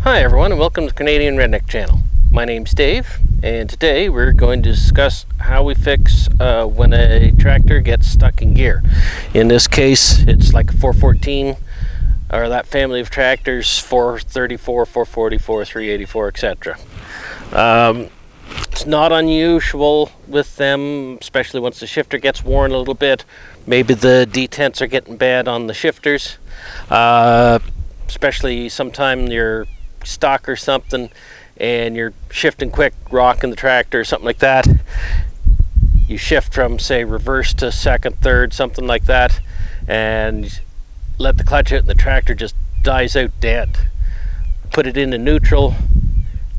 Hi everyone, and welcome to the Canadian Redneck Channel. My name's Dave, and today we're going to discuss how we fix when a tractor gets stuck in gear. In this case, it's like a 414 or that family of tractors, 434, 444, 384, etc. It's not unusual with them, especially once the shifter gets worn a little bit. Maybe the detents are getting bad on the shifters, especially sometime you're stock or something and you're shifting quick, rocking the tractor or something like that. You shift from, say, reverse to second, third, something like that, and let the clutch out and the tractor just dies out dead. Put it into neutral,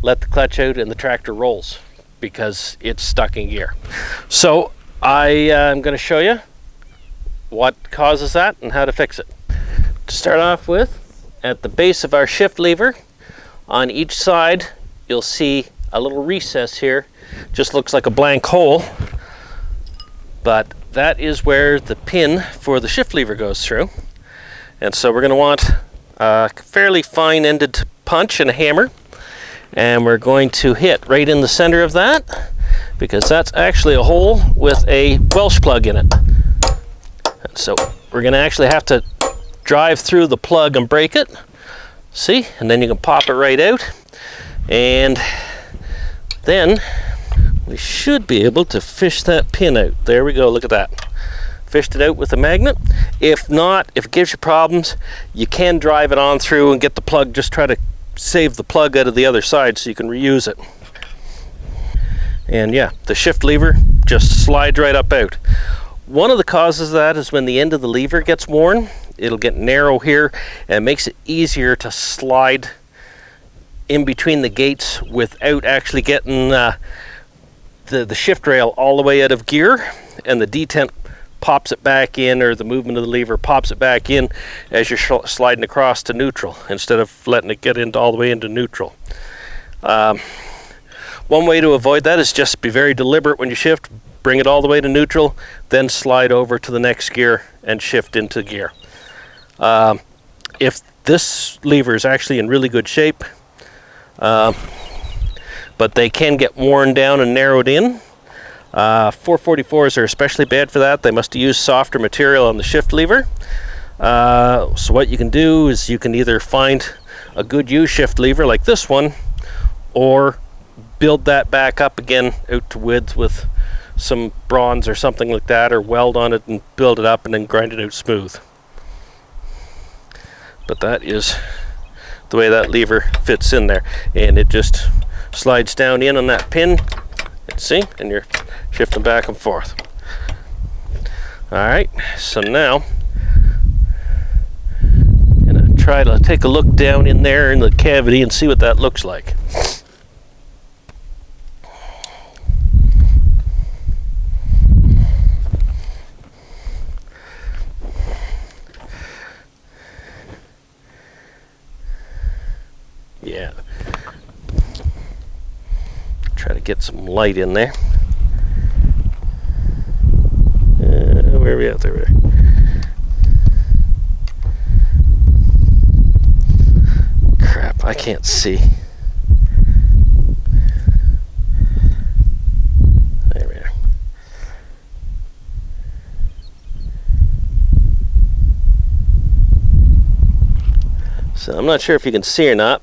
let the clutch out, and the tractor rolls because it's stuck in gear. So I am going to show you what causes that and how to fix it. To start off with, at the base of our shift lever, on each side, you'll see a little recess here. Just looks like a blank hole, but that is where the pin for the shift lever goes through. And so we're going to want a fairly fine-ended punch and a hammer, and we're going to hit right in the center of that, because that's actually a hole with a Welsh plug in it. And so we're going to actually have to drive through the plug and break it. See, and then you can pop it right out, and then we should be able to fish that pin out. There we go, look at that. Fished it out with a magnet. If not, if it gives you problems, you can drive it on through and get the plug. Just try to save the plug out of the other side so you can reuse it. And yeah, the shift lever just slides right up out. One of the causes of that is when the end of the lever gets worn, it'll get narrow here, and it makes it easier to slide in between the gates without actually getting the shift rail all the way out of gear, and the detent pops it back in, or the movement of the lever pops it back in as you're sliding across to neutral, instead of letting it get into all the way into neutral. One way to avoid that is just be very deliberate when you shift. Bring it all the way to neutral, then slide over to the next gear and shift into gear. If this lever is actually in really good shape, but they can get worn down and narrowed in. 444s are especially bad for that. They must use softer material on the shift lever. So what you can do is you can either find a good U-shift lever like this one, or build that back up again out to width with some bronze or something like that, or weld on it and build it up and then grind it out smooth. But that is the way that lever fits in there, and it just slides down in on that pin, see, and you're shifting back and forth. Alright, so now I'm gonna try to take a look down in there in the cavity and see what that looks like. Yeah, try to get some light in there. Where are we at there? Crap, I can't see. There we are. So I'm not sure if you can see or not,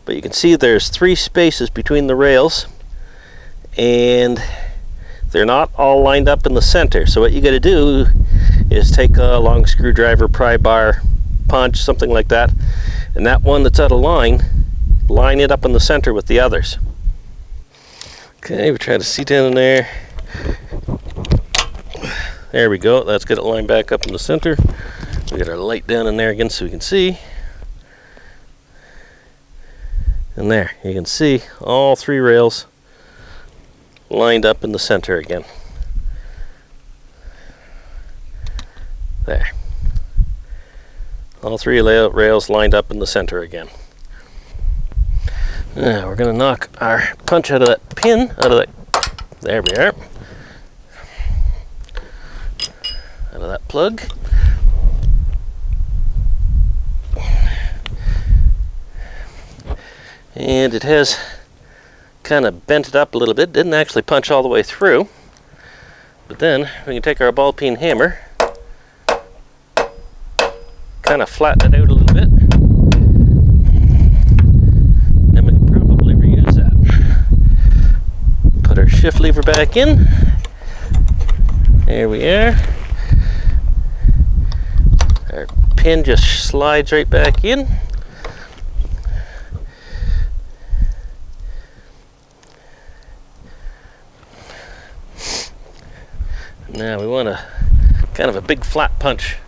but you can see there's 3 spaces between the rails, and they're not all lined up in the center. So what you got to do is take a long screwdriver, pry bar, punch, something like that, and that one that's out of line, line it up in the center with the others. Okay, we try to see down in there. There we go. Let's get it lined back up in the center. We got our light down in there again so we can see. And there, you can see all 3 rails lined up in the center again. There. All 3 rails lined up in the center again. Now we're going to knock our punch out of that pin, out of that, there we are, out of that plug. And it has kind of bent it up a little bit. Didn't actually punch all the way through. But then we can take our ball peen hammer, kind of flatten it out a little bit. Then we can probably reuse that. Put our shift lever back in. There we are. Our pin just slides right back in. Now we want a kind of a big flat punch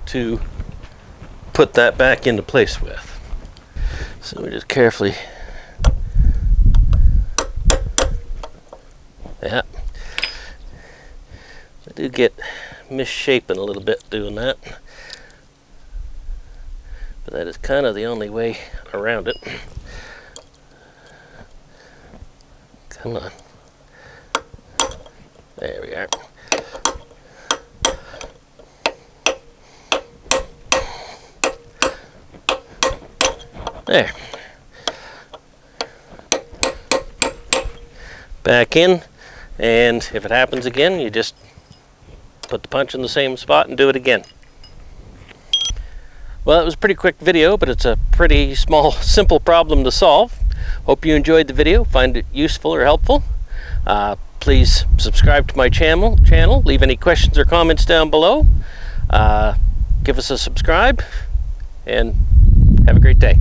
to put that back into place with. So we just carefully, yeah. I do get misshapen a little bit doing that, but that is kind of the only way around it. Come on. There we are. There. Back in, and if it happens again, you just put the punch in the same spot and do it again. Well, it was a pretty quick video, but it's a pretty small, simple problem to solve. Hope you enjoyed the video, find it useful or helpful. Please subscribe to my channel, leave any questions or comments down below. Give us a subscribe, and have a great day.